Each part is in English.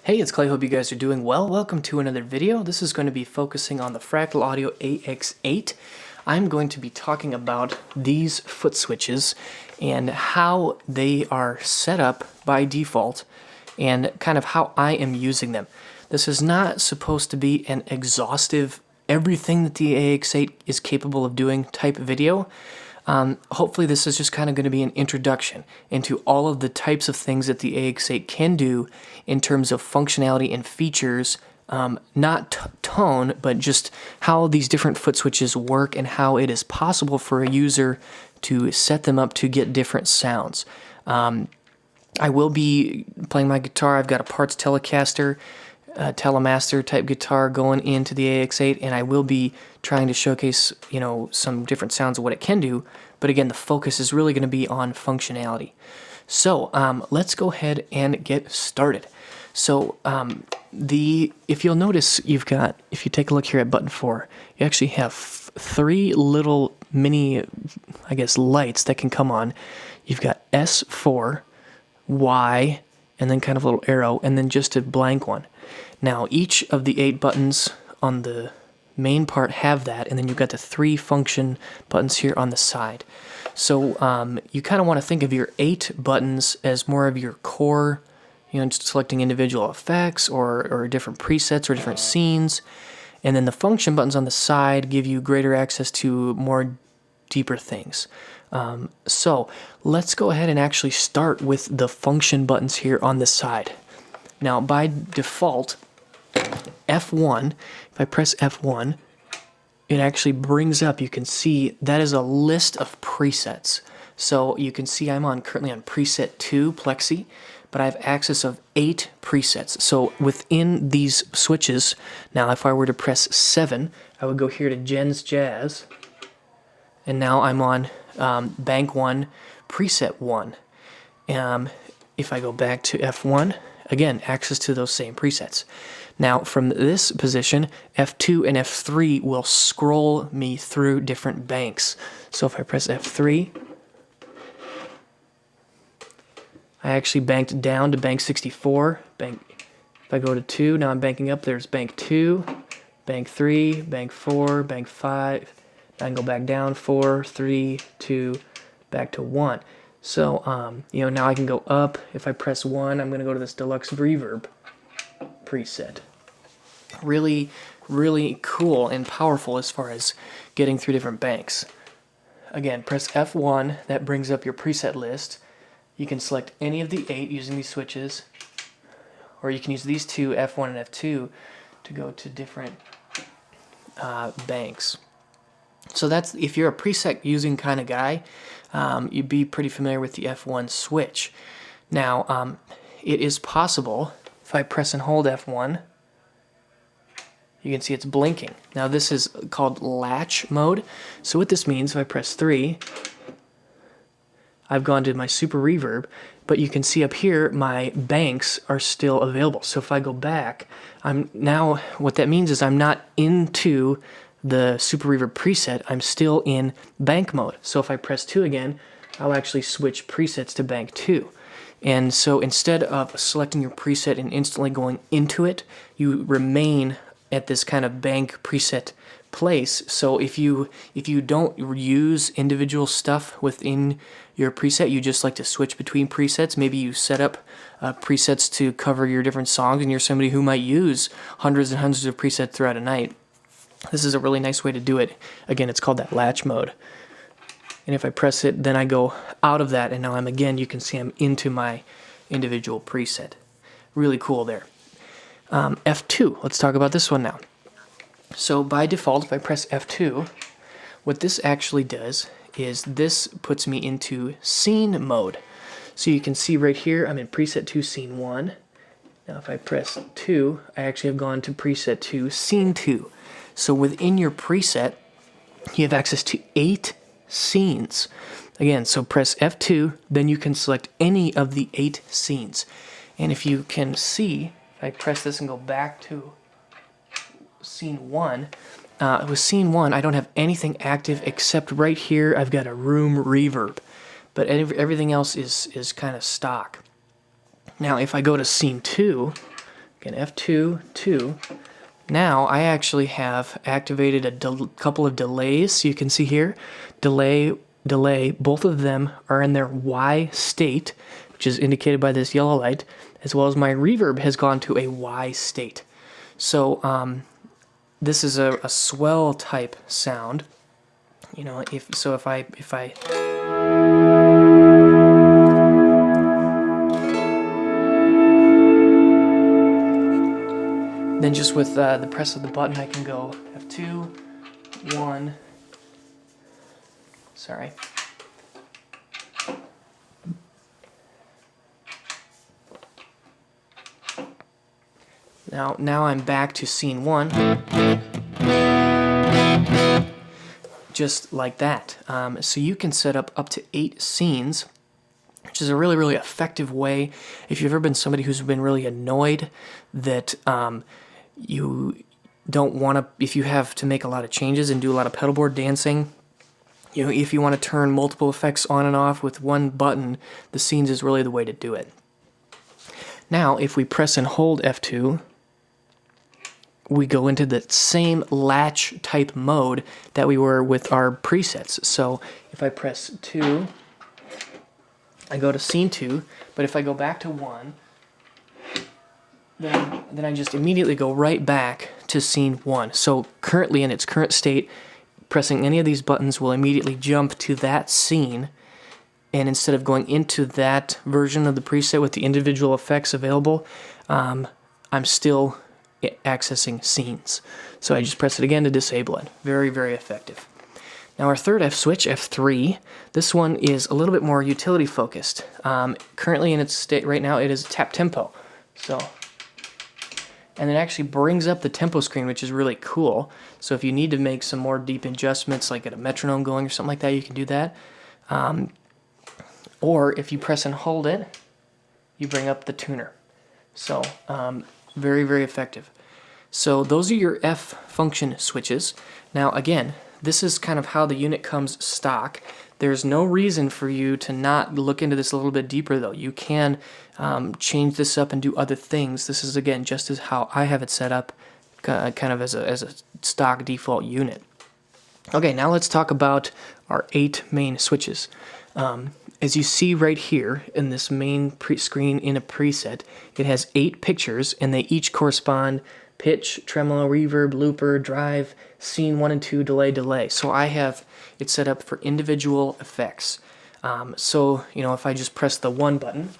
Hey, it's Kley. Hope you guys are doing well. Welcome to another video. This is going to be focusing on the Fractal AX8. I'm going to be talking about these foot switches and how they are set up by default and kind of how I am using them. This is not supposed to be an exhaustive everything that the AX8 is capable of doing type video. Hopefully this is just kind of going to be an introduction into all of the types of things that the AX8 can do in terms of functionality and features, not tone, but just how these different foot switches work and how it is possible for a user to set them up to get different sounds. I will be playing my guitar. I've got a parts Telecaster, Telemaster type guitar going into the AX8, and I will be trying to showcase, some different sounds of what it can do. But again, the focus is really going to be on functionality. So let's go ahead and get started. So if you'll notice, if you take a look here at button 4, you actually have three little mini, lights that can come on. You've got S4, Y, and then kind of a little arrow, and then just a blank one. Now, each of the 8 buttons on the main part have that, and then you've got the 3 function buttons here on the side. So you kind of want to think of your 8 buttons as more of your core, just selecting individual effects or different presets or different scenes. And then the function buttons on the side give you greater access to more deeper things. So let's go ahead and actually start with the function buttons here on the side. Now, by default, F1, if I press F1, it actually brings up, you can see, that is a list of presets. So you can see I'm currently on preset 2, Plexi, but I have access of 8 presets. So within these switches, now if I were to press 7, I would go here to Jen's Jazz, and now I'm on Bank 1, Preset 1. If I go back to F1, again, access to those same presets. Now, from this position, F2 and F3 will scroll me through different banks. So if I press F3, I actually banked down to bank 64. If I go to 2, now I'm banking up. There's bank 2, bank 3, bank 4, bank 5. I can go back down, 4, 3, 2, back to 1. So, now I can go up. If I press 1, I'm going to go to this deluxe reverb preset. Really, really cool and powerful as far as getting through different banks. Again, press F1. That brings up your preset list. You can select any of the 8 using these switches, or you can use these two, F1 and F2, to go to different banks. So that's, if you're a preset using kind of guy, you'd be pretty familiar with the F1 switch. Now, it is possible, if I press and hold F1, you can see it's blinking. Now this is called Latch mode. So what this means, if I press 3, I've gone to my super reverb, but you can see up here my banks are still available. So if I go back, what that means is I'm not into the super reverb preset, I'm still in bank mode. So if I press 2 again, I'll actually switch presets to bank 2. And so instead of selecting your preset and instantly going into it, you remain at this kind of bank preset place. So if you don't use individual stuff within your preset, you just like to switch between presets, maybe you set up presets to cover your different songs and you're somebody who might use hundreds and hundreds of presets throughout a night, this is a really nice way to do it. Again, it's called that Latch mode. And if I press it, then I go out of that, and now you can see I'm into my individual preset. Really cool there. F2, let's talk about this one now. So by default, if I press F2, what this actually does is this puts me into scene mode. So you can see right here, I'm in preset 2, scene 1. Now if I press 2, I actually have gone to preset 2, scene 2. So within your preset, you have access to 8 scenes. Again, so press F2, then you can select any of the 8 scenes. And if you can see, if I press this and go back to scene 1, with scene 1, I don't have anything active except right here I've got a room reverb. But everything else is kind of stock. Now if I go to scene 2, again, F2, 2. Now I actually have activated a couple of delays. So you can see here, delay, both of them are in their Y state, which is indicated by this yellow light, as well as my reverb has gone to a Y state. So this is a swell type sound. You know, if I then just with the press of the button, I can go F2, 1. Sorry. Now I'm back to scene 1, just like that. So you can set up to 8 scenes, which is a really, really effective way. If you've ever been somebody who's been really annoyed that you don't want to, if you have to make a lot of changes and do a lot of pedalboard dancing, you know, if you want to turn multiple effects on and off with one button, the scenes is really the way to do it. Now, if we press and hold F2, we go into the same latch type mode that we were with our presets. So if I press 2, I go to scene 2, but if I go back to 1, then I just immediately go right back to scene 1. So currently in its current state, pressing any of these buttons will immediately jump to that scene, and instead of going into that version of the preset with the individual effects available, I'm still accessing scenes. So I just press it again to disable it. Very, very effective. Now our third F switch, F3, this one is a little bit more utility focused. Currently in its state right now, it is tap tempo. So, and it actually brings up the tempo screen, which is really cool. So if you need to make some more deep adjustments, like get a metronome going or something like that, you can do that. Or if you press and hold it, you bring up the tuner. So very, very effective. So those are your F function switches. Now again, this is kind of how the unit comes stock. There's no reason for you to not look into this a little bit deeper though. You can change this up and do other things. This is again just as how I have it set up, kind of as a stock default unit. Okay, now let's talk about our 8 main switches. As you see right here in this main screen in a preset, it has 8 pictures and they each correspond pitch, tremolo, reverb, looper, drive, scene 1 and 2, delay. So I have it set up for individual effects. So, you know, if I just press the 1 button,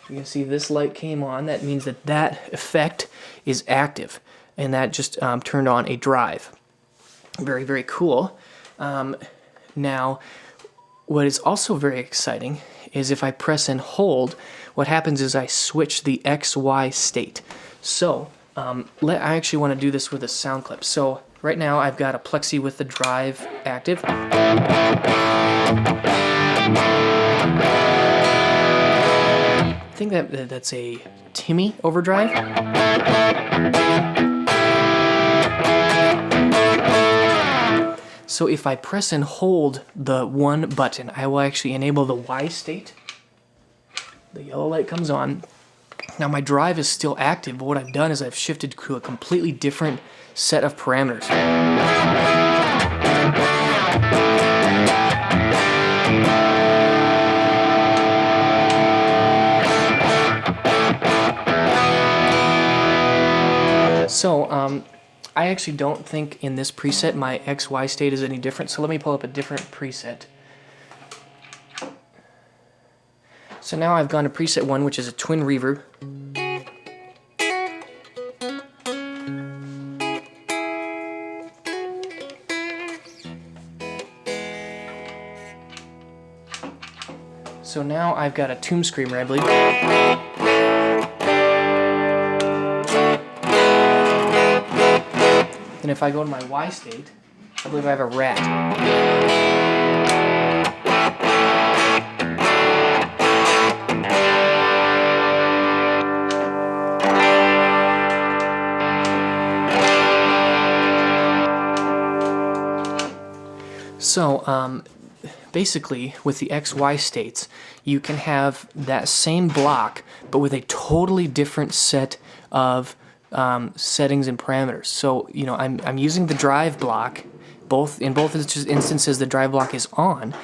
you can see this light came on. That means that that effect is active, and that just turned on a drive. Very, very cool. Now, what is also very exciting is if I press and hold, what happens is I switch the XY state. So, I actually want to do this with a sound clip. So, right now I've got a plexi with the drive active. I think that's a Timmy overdrive. So if I press and hold the 1 button, I will actually enable the Y state. The yellow light comes on. Now my drive is still active, but what I've done is I've shifted to a completely different set of parameters. So, I actually don't think in this preset my XY state is any different, so let me pull up a different preset. So now I've gone to preset 1, which is a twin reverb. So now I've got a tomb screamer, I believe. And if I go to my Y state, I believe I have a rat. So, basically, with the XY states, you can have that same block, but with a totally different set of settings and parameters. So, you know, I'm using the drive block. In both instances, the drive block is on.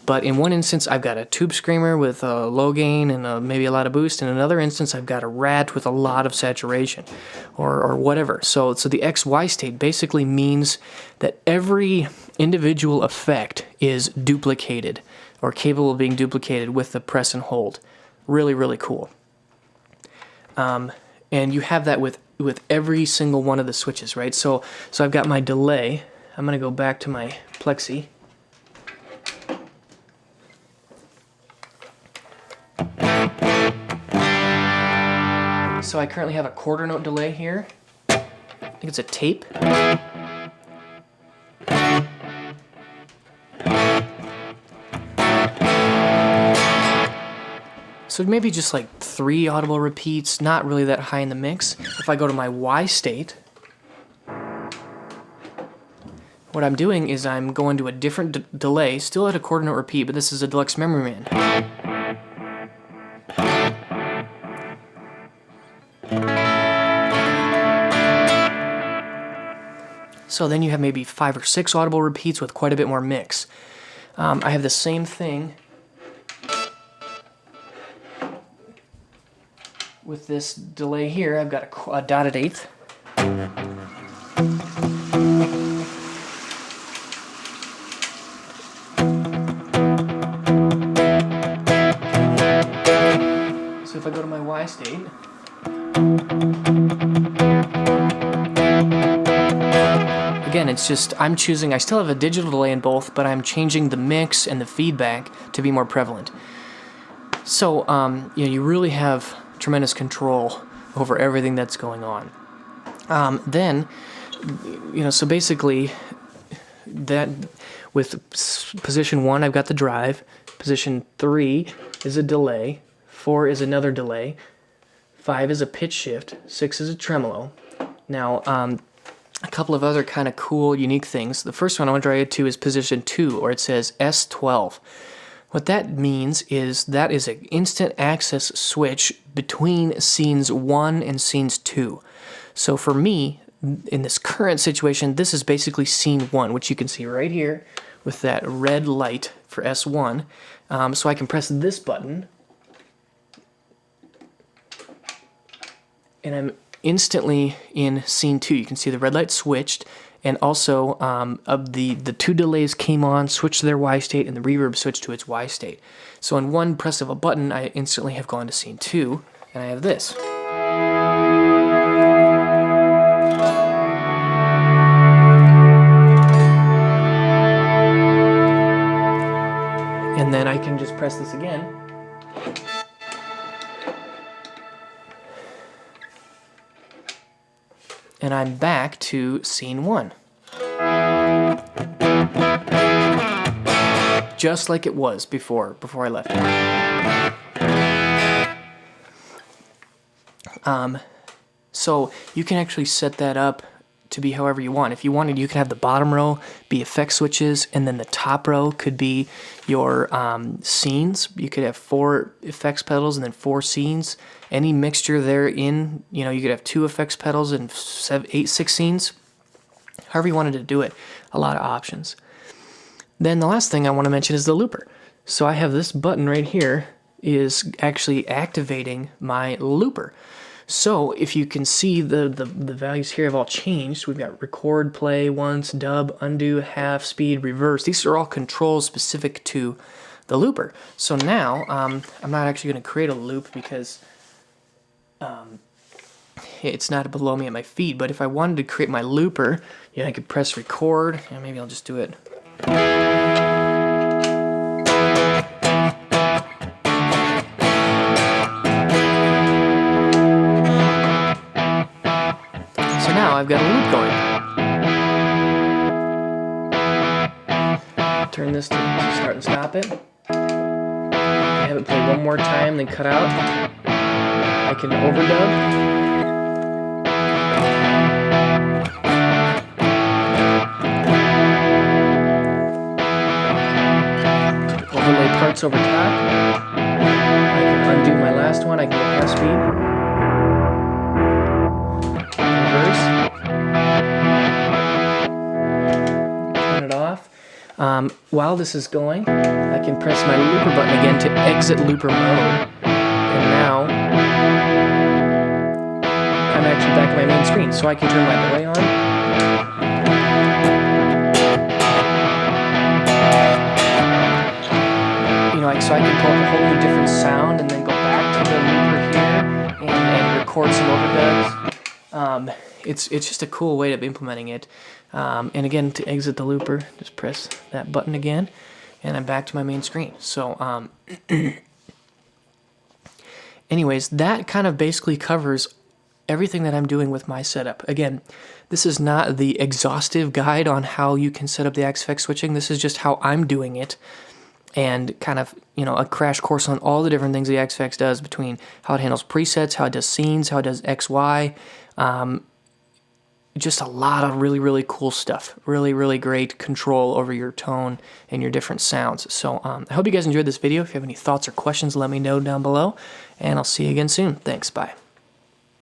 But in one instance, I've got a tube screamer with a low gain and maybe a lot of boost. In another instance, I've got a rat with a lot of saturation, or whatever. So the XY state basically means that every individual effect is duplicated or capable of being duplicated with the press and hold. Really, really cool. And you have that with every single one of the switches, right? So I've got my delay. I'm going to go back to my plexi. So I currently have a quarter note delay here. I think it's a tape. So maybe just like 3 audible repeats, not really that high in the mix. If I go to my Y state, what I'm doing is I'm going to a different delay, still at a quarter note repeat, but this is a deluxe memory man. So then you have maybe 5 or 6 audible repeats with quite a bit more mix. I have the same thing with this delay here. I've got a dotted eighth. So if I go to my Y state, again, it's just, I'm choosing, I still have a digital delay in both, but I'm changing the mix and the feedback to be more prevalent. So, you know, you really have tremendous control over everything that's going on. Then, you know, so basically, that with position 1, I've got the drive. Position 3 is a delay. 4 is another delay. 5 is a pitch shift. 6 is a tremolo. Now, a couple of other kind of cool, unique things. The first one I want to draw you to is position 2, or it says S12. What that means is that is an instant access switch between scenes 1 and scenes 2. So for me, in this current situation, this is basically scene 1, which you can see right here with that red light for S1. So I can press this button, and I'm instantly in scene 2. You can see the red light switched, and also the 2 delays came on, switched to their Y state, and the reverb switched to its Y state. So in one press of a button, I instantly have gone to scene 2, and I have this. And then I can just press this again. And I'm back to scene 1. Just like it was before I left. So you can actually set that up to be however you want. If you wanted, you could have the bottom row be effect switches, and then the top row could be your scenes. You could have 4 effects pedals and then 4 scenes. Any mixture therein, you know, you could have 2 effects pedals and 6 scenes. However you wanted to do it, a lot of options. Then the last thing I want to mention is the looper. So I have this button right here is actually activating my looper. So if you can see the values here have all changed. We've got record, play, once, dub, undo, half, speed, reverse. These are all controls specific to the looper. So now I'm not actually going to create a loop because it's not below me at my feet. But if I wanted to create my looper, yeah, I could press record. And maybe I'll just do it. Now I've got a loop going. Turn this to start and stop it. Have it play one more time, then cut out. I can overdub. press over top. I can undo my last one. I can go half speed. Reverse. Turn it off. While this is going, I can press my looper button again to exit looper mode. And now I'm actually back at my main screen, so I can turn my delay on. So I can pull up a whole new different sound and then go back to the looper here and record some overdubs. It's just a cool way of implementing it. And again, to exit the looper, just press that button again, and I'm back to my main screen. So anyways, that kind of basically covers everything that I'm doing with my setup. Again, this is not the exhaustive guide on how you can set up the AX8 switching. This is just how I'm doing it, and kind of, a crash course on all the different things the AX8 does, between how it handles presets, how it does scenes, how it does XY. Just a lot of really, really cool stuff. Really, really great control over your tone and your different sounds. So I hope you guys enjoyed this video. If you have any thoughts or questions, let me know down below, and I'll see you again soon. Thanks, bye.